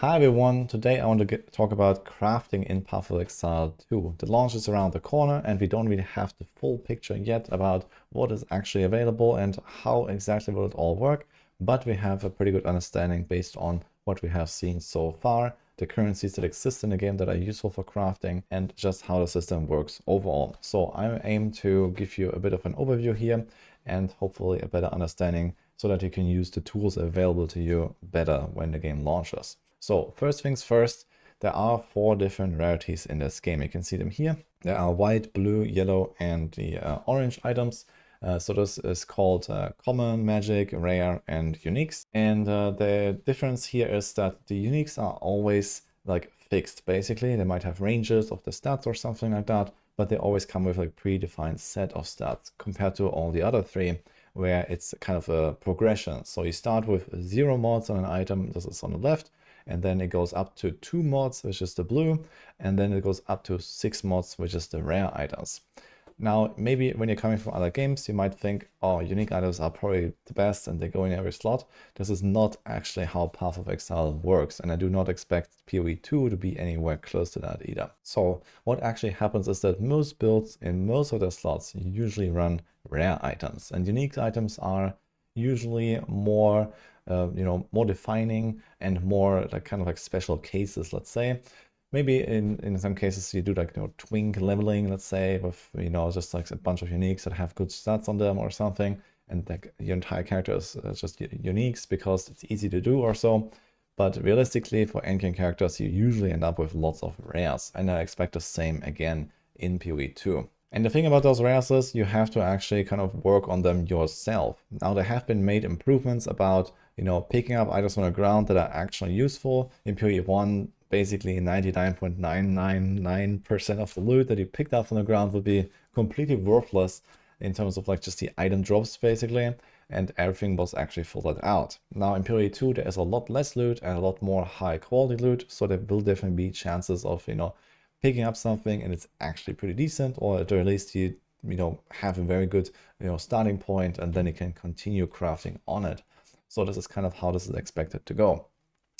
Hi everyone, today I want to talk about crafting in Path of Exile 2. The launch is around the corner and we don't really have the full picture yet about what is actually available and how exactly will it all work, but we have a pretty good understanding based on what we have seen so far, the currencies that exist in the game that are useful for crafting, and just how the system works overall. So I aim to give you a bit of an overview here and hopefully a better understanding so that you can use the tools available to you better when the game launches. So first things first, there are 4 different rarities in this game. You can see them here. There are white, blue, yellow, and the orange items. So this is called common, magic, rare, and uniques. And the difference here is that the uniques are always like fixed, basically. They might have ranges of the stats or something like that, but they always come with a predefined set of stats compared to all the other 3, where it's kind of a progression. So you start with 0 mods on an item, this is on the left, and then it goes up to 2 mods, which is the blue, and then it goes up to 6 mods, which is the rare items. Now, maybe when you're coming from other games, you might think, oh, unique items are probably the best and they go in every slot. This is not actually how Path of Exile works, and I do not expect PoE 2 to be anywhere close to that either. So what actually happens is that most builds in most of the slots usually run rare items, and unique items are usually more more defining and more like kind of like special cases, let's say. Maybe in some cases you do like twink leveling, let's say, with just like a bunch of uniques that have good stats on them or something, and like your entire character is just uniques because it's easy to do or so. But realistically, for endgame characters, you usually end up with lots of rares, and I expect the same again in PoE 2. And the thing about those rares is you have to actually kind of work on them yourself. Now, there have been made improvements about picking up items on the ground that are actually useful. In PoE 1, basically 99.999% of the loot that you picked up from the ground would be completely worthless in terms of like just the item drops basically, and everything was actually filtered out. Now in PoE 2 there is a lot less loot and a lot more high quality loot, so there will definitely be chances of picking up something and it's actually pretty decent, or at the least you have a very good starting point, and then you can continue crafting on it. So this is kind of how this is expected to go.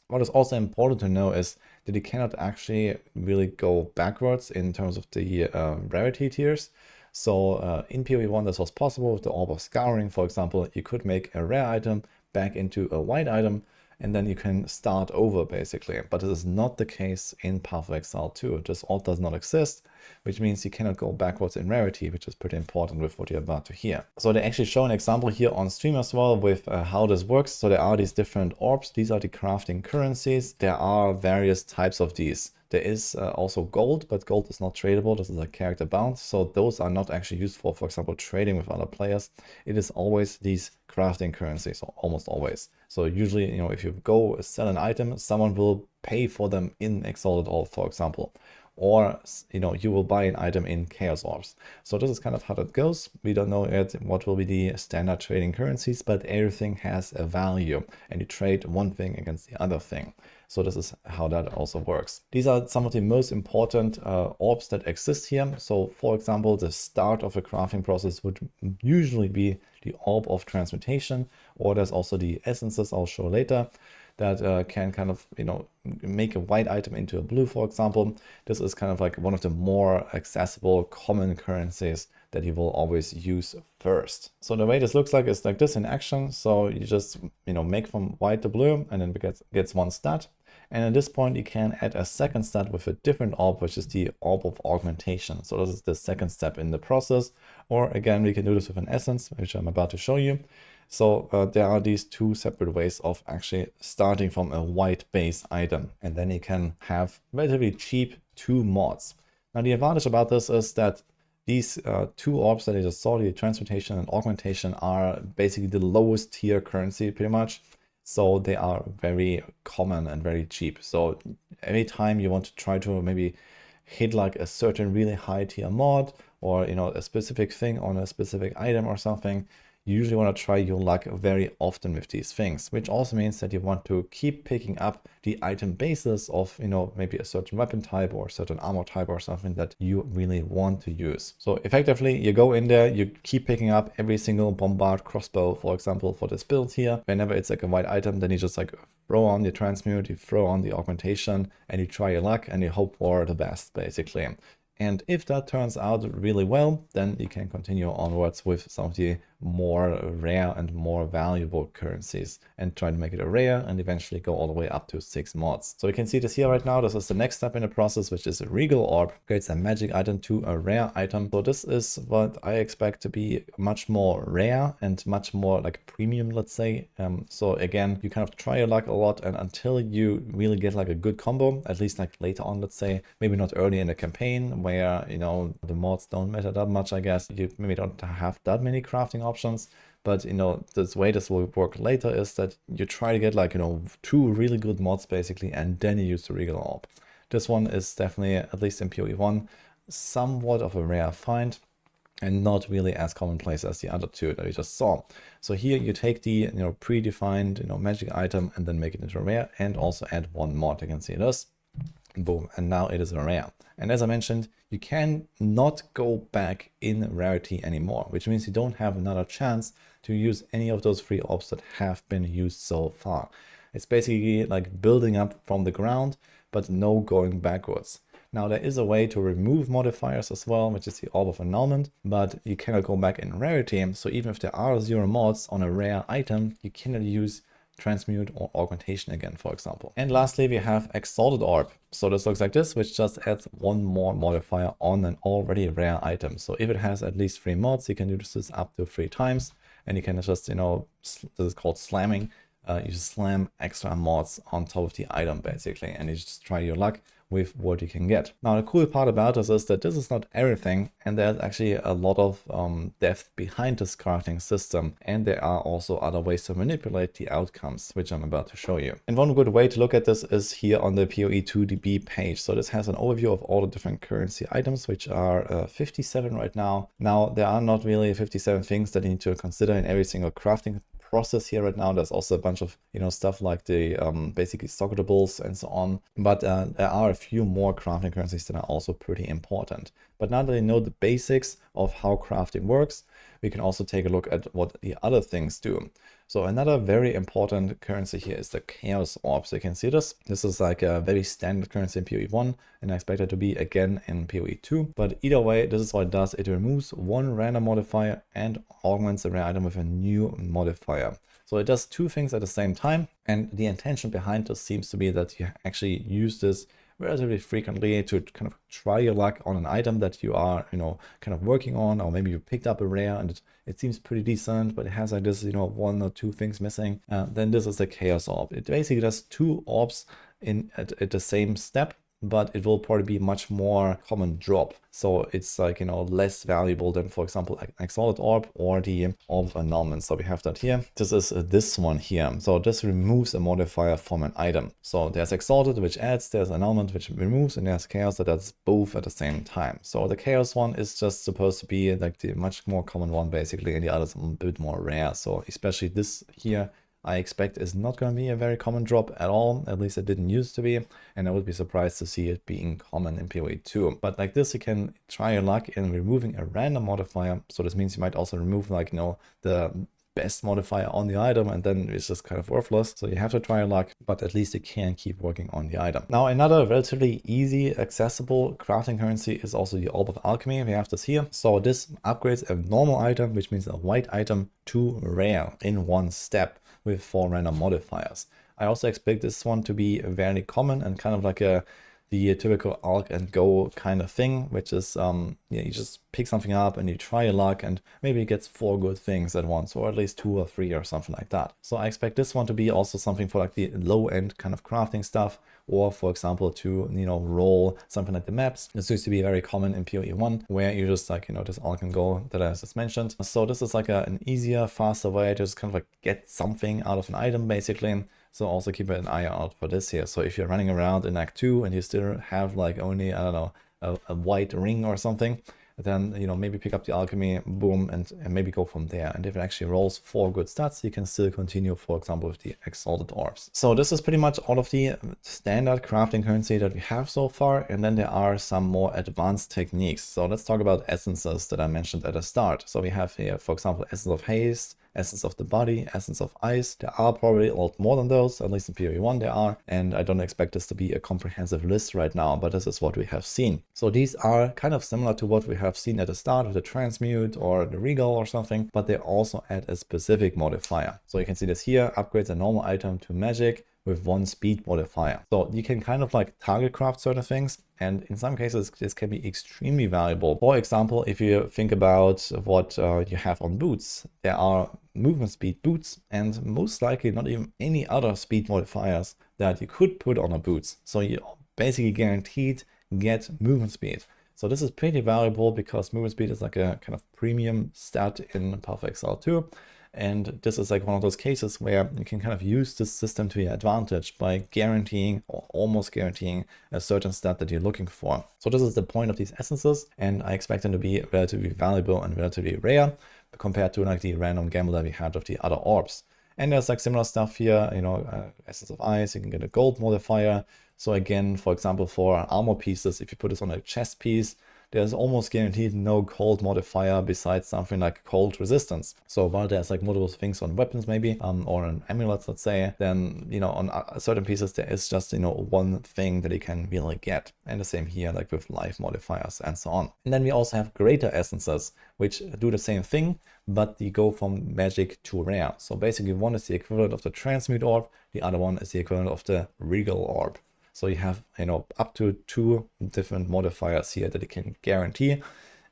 What is also important to know is that you cannot actually really go backwards in terms of the rarity tiers. So in PoE 1 this was possible with the Orb of Scouring, for example. You could make a rare item back into a white item, and then you can start over basically. But this is not the case in Path of Exile 2. This all does not exist, which means you cannot go backwards in rarity, which is pretty important with what you're about to hear. So they actually show an example here on stream as well with how this works. So there are these different orbs. These are the crafting currencies. There are various types of these. There is also gold, but gold is not tradable. This is a character bound. So those are not actually used for example, trading with other players. It is always these crafting currencies, or almost always. So usually, if you go sell an item, someone will pay for them in Exalted Orb, for example. Or, you will buy an item in Chaos Orbs. So this is kind of how that goes. We don't know yet what will be the standard trading currencies, but everything has a value and you trade one thing against the other thing. So this is how that also works. These are some of the most important orbs that exist here. So for example, the start of a crafting process would usually be the Orb of Transmutation, or there's also the essences I'll show later that can kind of, make a white item into a blue, for example. This is kind of like one of the more accessible common currencies that you will always use first. So the way this looks like is like this in action. So you just, make from white to blue, and then it gets 1 stat. And at this point, you can add a second stat with a different orb, which is the Orb of Augmentation. So this is the second step in the process. Or again, we can do this with an essence, which I'm about to show you. So there are these 2 separate ways of actually starting from a white base item, and then you can have relatively cheap 2 mods. Now the advantage about this is that these 2 orbs that I just saw, the Transmutation and Augmentation, are basically the lowest tier currency pretty much. So they are very common and very cheap. So anytime you want to try to maybe hit like a certain really high tier mod, or a specific thing on a specific item or something, you usually want to try your luck very often with these things, which also means that you want to keep picking up the item bases of, maybe a certain weapon type or a certain armor type or something that you really want to use. So effectively, you go in there, you keep picking up every single bombard crossbow, for example, for this build here. Whenever it's like a white item, then you just like throw on the transmute, you throw on the augmentation, and you try your luck and you hope for the best, basically. And if that turns out really well, then you can continue onwards with some of the more rare and more valuable currencies and try to make it a rare and eventually go all the way up to 6 mods. So you can see this here right now. This is the next step in the process, which is a Regal Orb. Creates a magic item to a rare item. So this is what I expect to be much more rare and much more like premium, let's say. So again, you kind of try your luck a lot, and until you really get like a good combo, at least like later on, let's say, maybe not early in the campaign where, you know, the mods don't matter that much, I guess. You maybe don't have that many crafting options. But, you know, this way this will work later is that you try to get like, you know, 2 really good mods basically, and then you use the Regal Orb. This one is definitely, at least in PoE 1, somewhat of a rare find and not really as commonplace as the other 2 that we just saw. So here you take the, you know, predefined, you know, magic item and then make it into a rare, and also add 1 mod. You can see this. Boom, and now it is a rare. And as I mentioned, you can not go back in rarity anymore, which means you don't have another chance to use any of those 3 orbs that have been used so far. It's basically like building up from the ground, but no going backwards. Now there is a way to remove modifiers as well, which is the Orb of Annulment, but you cannot go back in rarity. So even if there are 0 mods on a rare item, you cannot use transmute or augmentation again, for example. And lastly, we have Exalted Orb. So this looks like this, which just adds 1 more modifier on an already rare item. So if it has at least 3 mods, you can do this up to 3 times, and you can just, you know, this is called slamming. You just slam extra mods on top of the item basically, and you just try your luck with what you can get. Now the cool part about this is that this is not everything, and there's actually a lot of depth behind this crafting system, and there are also other ways to manipulate the outcomes, which I'm about to show you. And one good way to look at this is here on the PoE2DB page. So this has an overview of all the different currency items, which are 57 right now. Now there are not really 57 things that you need to consider in every single crafting process here right now. There's also a bunch of, you know, stuff like the basically stockatables and so on, but there are a few more crafting currencies that are also pretty important. But now that you know the basics of how crafting works, we can also take a look at what the other things do. So another very important currency here is the Chaos Orb. So you can see this. This is like a very standard currency in PoE 1, and I expect it to be again in PoE 2. But either way, this is what it does. It removes 1 random modifier and augments a rare item with a new modifier. So it does 2 things at the same time, and the intention behind this seems to be that you actually use this relatively frequently to kind of try your luck on an item that you are, you know, kind of working on, or maybe you picked up a rare and it seems pretty decent, but it has like this, you know, 1 or 2 things missing. Then this is the Chaos Orb. It basically does 2 orbs at the same step, but it will probably be much more common drop. So it's like, you know, less valuable than, for example, an Exalted Orb or the Orb of Annulment. So we have that here. This is this one here. So this removes a modifier from an item. So there's Exalted, which adds, there's Annulment, which removes, and there's Chaos that does both at the same time. So the Chaos one is just supposed to be like the much more common one basically, and the others a bit more rare. So especially this here, I expect is not going to be a very common drop at all. At least it didn't used to be, and I would be surprised to see it being common in PoE 2. But like this, you can try your luck in removing a random modifier. So this means you might also remove, like, you know, the best modifier on the item, and then it's just kind of worthless. So you have to try your luck, but at least you can keep working on the item. Now another relatively easy, accessible crafting currency is also the Orb of Alchemy. We have this here. So this upgrades a normal item, which means a white item, to rare in 1 step with 4 random modifiers. I also expect this one to be very common and kind of like the typical alch and go kind of thing, which is yeah, you just pick something up and you try your luck, and maybe it gets 4 good things at once, or at least 2 or 3 or something like that. So I expect this one to be also something for like the low end kind of crafting stuff, or for example to, you know, roll something like the maps. This used to be very common in PoE 1, where you just like, you know, this alch and go that I just mentioned. So this is like an easier, faster way to just kind of like get something out of an item basically. So also keep an eye out for this here. So if you're running around in Act 2 and you still have like only, I don't know, a white ring or something, then, you know, maybe pick up the alchemy, boom, and maybe go from there. And if it actually rolls 4 good stats, you can still continue, for example, with the Exalted Orbs. So this is pretty much all of the standard crafting currency that we have so far. And then there are some more advanced techniques. So let's talk about essences that I mentioned at the start. So we have here, for example, Essence of Haste, essence of the body, essence of eyes. There are probably a lot more than those, at least in PoE 1 there are, and I don't expect this to be a comprehensive list right now, but this is what we have seen. So these are kind of similar to what we have seen at the start with the transmute or the regal or something, but they also add a specific modifier. So you can see this here, upgrades a normal item to magic with 1 speed modifier. So you can kind of like target craft certain things, and in some cases this can be extremely valuable. For example, if you think about what you have on boots, there are movement speed boots and most likely not even any other speed modifiers that you could put on a boots. So you basically guaranteed get movement speed. So this is pretty valuable because movement speed is like a kind of premium stat in Path of Exile 2. And this is like one of those cases where you can kind of use this system to your advantage by guaranteeing or almost guaranteeing a certain stat that you're looking for. So this is the point of these essences, and I expect them to be relatively valuable and relatively rare compared to like the random gamble that we had of the other orbs. And there's like similar stuff here, you know, Essence of Ice, you can get a gold modifier. So again, for example, for armor pieces, if you put this on a chest piece, there's almost guaranteed no cold modifier besides something like cold resistance. So while there's like multiple things on weapons maybe, or on amulets, let's say, then, you know, on certain pieces, there is just, you know, one thing that you can really get. And the same here, like with life modifiers and so on. And then we also have greater essences, which do the same thing, but they go from magic to rare. So basically one is the equivalent of the transmute orb, the other one is the equivalent of the regal orb. So you have, you know, up to 2 different modifiers here that you can guarantee.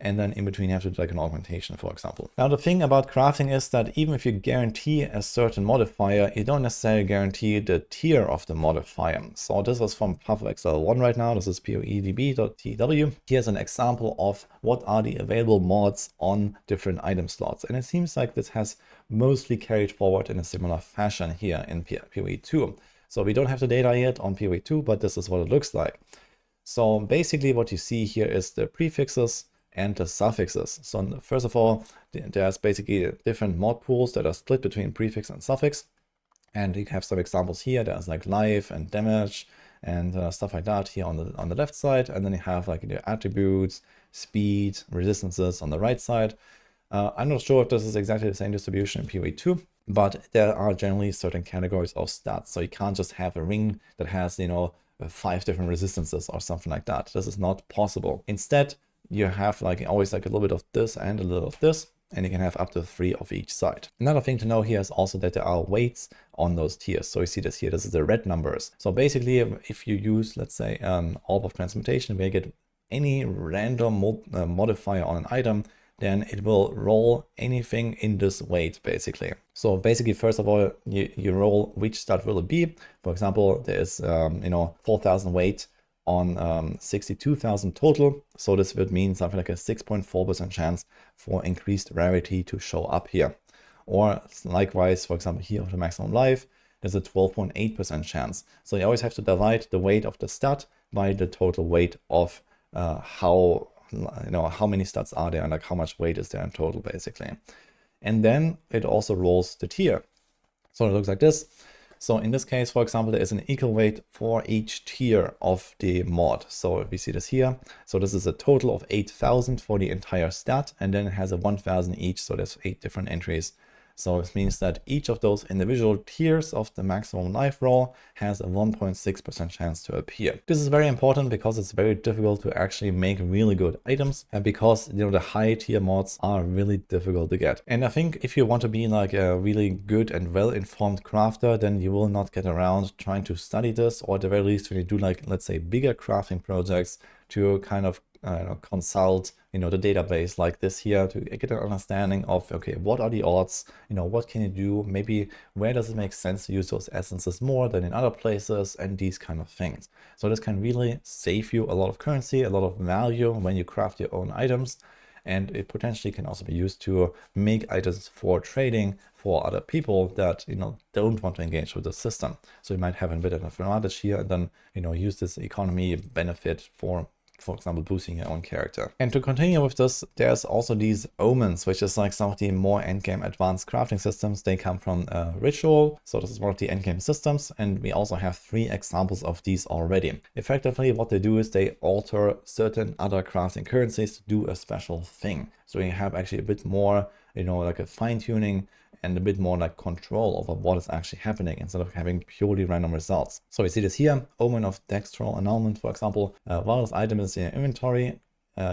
And then in between you have to do like an augmentation, for example. Now the thing about crafting is that even if you guarantee a certain modifier, you don't necessarily guarantee the tier of the modifier. So this is from Path of Exile 1 right now. This is poedb.tw. Here's an example of what are the available mods on different item slots. And it seems like this has mostly carried forward in a similar fashion here in PoE 2. So we don't have the data yet on PoE 2, but this is what it looks like. So basically what you see here is the prefixes and the suffixes. So first of all, there's basically different mod pools that are split between prefix and suffix. And you have some examples here. There's like life and damage and stuff like that here on the left side. And then you have like the attributes, speed, resistances on the right side. I'm not sure if this is exactly the same distribution in PoE 2. But there are generally certain categories of stats. So you can't just have a ring that has, you know, 5 different resistances or something like that. This is not possible. Instead, you have like always like a little bit of this and a little of this, and you can have up to 3 of each side. Another thing to know here is also that there are weights on those tiers. So you see this here, this is the red numbers. So basically, if you use, let's say, an Orb of Transmutation, where you get any random modifier on an item, then it will roll anything in this weight, basically. So basically, first of all, you roll which stat will it be. For example, there is, you know, 4,000 weight on 62,000 total. So this would mean something like a 6.4% chance for increased rarity to show up here. Or likewise, for example, here of the maximum life, there's a 12.8% chance. So you always have to divide the weight of the stat by the total weight of how many stats are there and like how much weight is there in total, basically. And then it also rolls the tier. So it looks like this. So in this case, for example, there is an equal weight for each tier of the mod. So we see this here. So this is a total of 8,000 for the entire stat, and then it has a 1,000 each. So there's 8 different entries. So it means that each of those individual tiers of the maximum life roll has a 1.6% chance to appear. This is very important because it's very difficult to actually make really good items, and because, you know, the high tier mods are really difficult to get. And I think if you want to be like a really good and well-informed crafter, then you will not get around trying to study this, or at the very least when you do like, let's say, bigger crafting projects, to kind of consult, you know, the database like this here to get an understanding of, okay, what are the odds, you know, what can you do, maybe where does it make sense to use those essences more than in other places, and these kind of things. So this can really save you a lot of currency, a lot of value when you craft your own items, and it potentially can also be used to make items for trading for other people that, you know, don't want to engage with the system. So you might have a bit of an advantage here, and then, you know, use this economy benefit for example, boosting your own character. And to continue with this, there's also these Omens, which is like some of the more endgame advanced crafting systems. They come from Ritual, so this is one of the endgame systems, and we also have 3 examples of these already. Effectively, what they do is they alter certain other crafting currencies to do a special thing. So you have actually a bit more, you know, like a fine-tuning and a bit more like control over what is actually happening instead of having purely random results. So we see this here, Omen of Dextral Annulment, for example. While this item is in your inventory,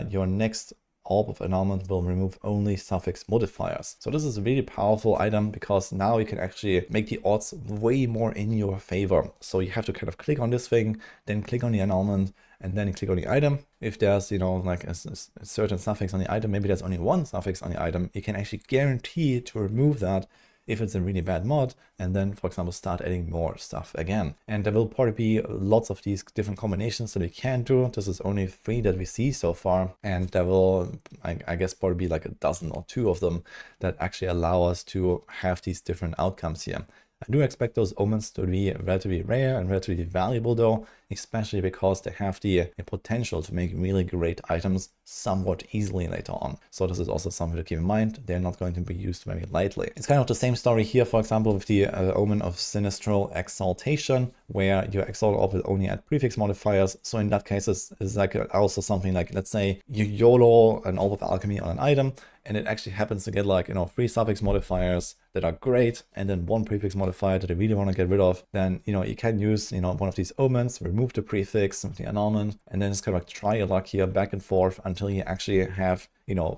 your next Orb of Annulment will remove only suffix modifiers. So this is a really powerful item because now you can actually make the odds way more in your favor. So you have to kind of click on this thing, then click on the annulment, and then you click on the item. If there's, you know, like a certain suffix on the item, maybe there's only one suffix on the item, you can actually guarantee to remove that if it's a really bad mod, and then, for example, start adding more stuff again. And there will probably be lots of these different combinations that we can do. This is only 3 that we see so far, and there will, I guess, probably be like a dozen or 2 of them that actually allow us to have these different outcomes here. I do expect those omens to be relatively rare and relatively valuable though, especially because they have the potential to make really great items somewhat easily later on. So this is also something to keep in mind. They're not going to be used very lightly. It's kind of the same story here, for example, with the Omen of Sinistral Exaltation, where your Exalt Orb will only add prefix modifiers. So in that case, it's like also something like, let's say you YOLO an Orb of Alchemy on an item, and it actually happens to get like, 3 suffix modifiers that are great, and then 1 prefix modifier that you really want to get rid of. Then, you can use, one of these omens, remove the prefix, the annulment, and then just kind of like try your luck here back and forth until you actually have,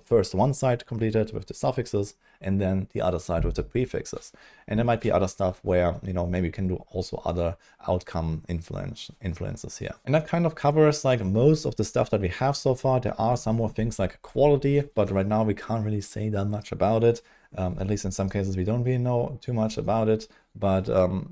first one side completed with the suffixes, and then the other side with the prefixes. And there might be other stuff where, maybe you can do also other outcome influences here. And that kind of covers like most of the stuff that we have so far. There are some more things like quality, but right now we can't really say that much about it. At least in some cases we don't really know too much about it. But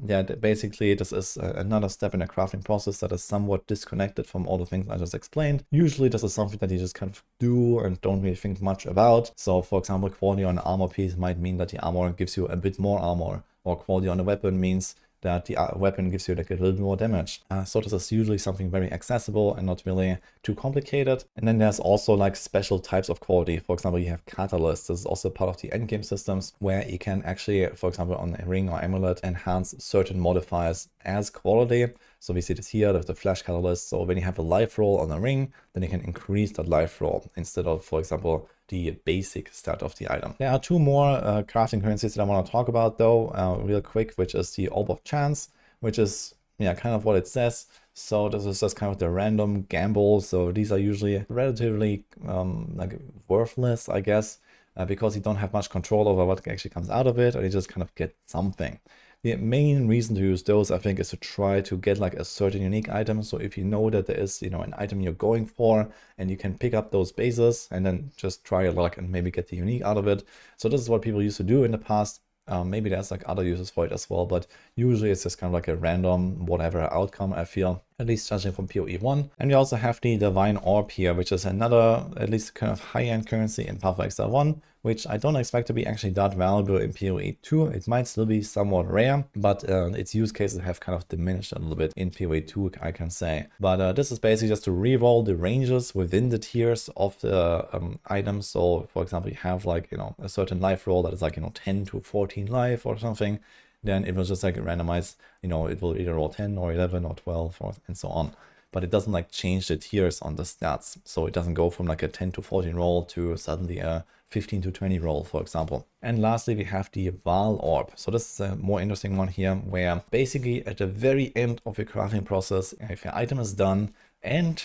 yeah, basically this is another step in the crafting process that is somewhat disconnected from all the things I just explained. Usually this is something that you just kind of do and don't really think much about. So for example, quality on an armor piece might mean that the armor gives you a bit more armor, or quality on a weapon means that the weapon gives you like a little more damage. So this is usually something very accessible and not really too complicated. And then there's also like special types of quality. For example, you have catalysts. This is also part of the endgame systems where you can actually, for example, on a ring or amulet, enhance certain modifiers as quality. So we see this here with the flash catalyst. So when you have a life roll on a ring, then you can increase that life roll instead of, for example, the basic stat of the item. There are 2 more crafting currencies that I want to talk about though, real quick, which is the Orb of Chance, which is kind of what it says. So this is just kind of the random gamble. So these are usually relatively like worthless, I guess, because you don't have much control over what actually comes out of it, or you just kind of get something. The main reason to use those, I think, is to try to get like a certain unique item. So if you know that there is, an item you're going for, and you can pick up those bases and then just try your luck and maybe get the unique out of it. So this is what people used to do in the past. Maybe there's like other uses for it as well, but usually it's just kind of like a random whatever outcome, I feel, at least judging from PoE 1. And we also have the Divine Orb here, which is another, at least kind of high-end currency in Path of Exile 1, which I don't expect to be actually that valuable in PoE 2. It might still be somewhat rare, but its use cases have kind of diminished a little bit in PoE 2, I can say. But this is basically just to reroll the ranges within the tiers of the items. So for example, you have like, a certain life roll that is like, 10 to 14 life or something. Then it will just like randomize, it will either roll 10 or 11 or 12 or, and so on. But it doesn't like change the tiers on the stats. So it doesn't go from like a 10 to 14 roll to suddenly a 15 to 20 roll, for example. And lastly, we have the Vaal Orb. So this is a more interesting one here, where basically at the very end of your crafting process, if your item is done, and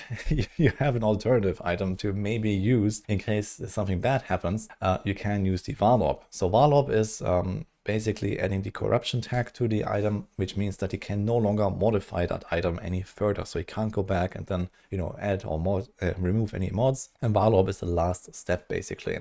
you have an alternative item to maybe use in case something bad happens, you can use the Vaal Orb. So Vaal Orb is basically adding the corruption tag to the item, which means that you can no longer modify that item any further. So you can't go back and then, add or remove any mods. And Vaal Orb is the last step basically,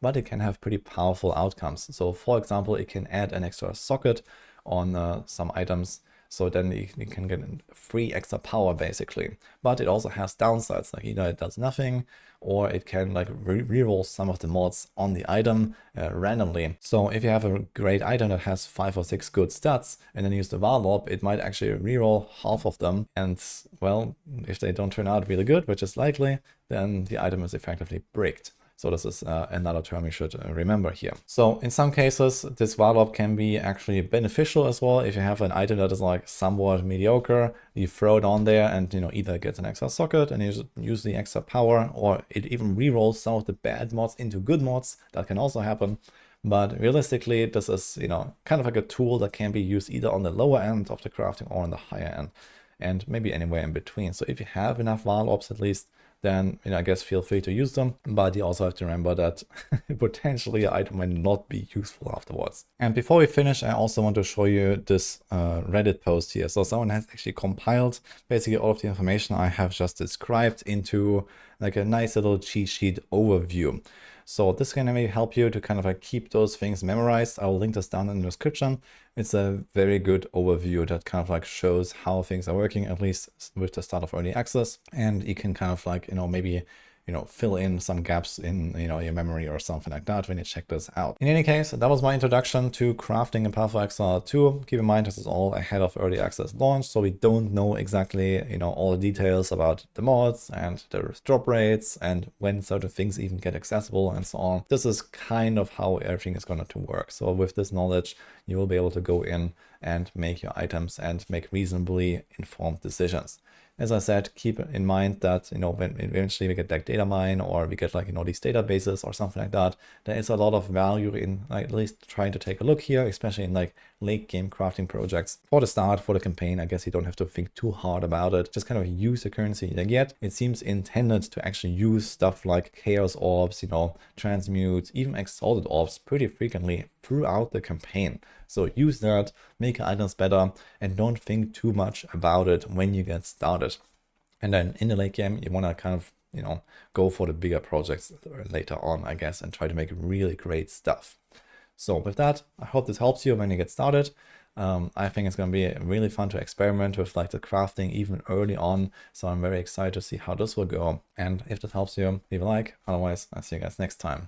but it can have pretty powerful outcomes. So for example, it can add an extra socket on some items. So then you can get free extra power basically, but it also has downsides, like either it does nothing, or it can like reroll some of the mods on the item randomly. So if you have a great item that has 5 or 6 good stats and then use the Vaal Orb, it might actually reroll half of them. And well, if they don't turn out really good, which is likely, then the item is effectively bricked. So this is another term you should remember here. So in some cases, this Vaal Orb can be actually beneficial as well. If you have an item that is like somewhat mediocre, you throw it on there and either it gets an extra socket and you use the extra power, or it even rerolls some of the bad mods into good mods. That can also happen. But realistically, this is, kind of like a tool that can be used either on the lower end of the crafting or on the higher end, and maybe anywhere in between. So if you have enough Vaal Orbs at least, then I guess feel free to use them, but you also have to remember that potentially an item might not be useful afterwards. And before we finish, I also want to show you this Reddit post here. So someone has actually compiled basically all of the information I have just described into like a nice little cheat sheet overview. So this can maybe help you to kind of like keep those things memorized. I will link this down in the description. It's a very good overview that kind of like shows how things are working, at least with the start of early access. And you can kind of like, maybe fill in some gaps in, your memory or something like that when you check this out. In any case, that was my introduction to crafting in Path of Exile 2. Keep in mind, this is all ahead of early access launch, so we don't know exactly, all the details about the mods and the drop rates and when certain things even get accessible and so on. This is kind of how everything is going to work. So with this knowledge, you will be able to go in and make your items and make reasonably informed decisions. As I said, keep in mind that, when eventually we get like data mine or we get like, these databases or something like that, there is a lot of value in like, at least trying to take a look here, especially in like late game crafting projects. For the start, for the campaign, I guess you don't have to think too hard about it. Just kind of use the currency. And yet it seems intended to actually use stuff like chaos orbs, transmutes, even exalted orbs pretty frequently throughout the campaign. So use that, make your items better, and don't think too much about it when you get started. And then in the late game, you want to kind of, go for the bigger projects later on, I guess, and try to make really great stuff. So with that, I hope this helps you when you get started. I think it's going to be really fun to experiment with like the crafting even early on. So I'm very excited to see how this will go. And if this helps you, leave a like. Otherwise, I'll see you guys next time.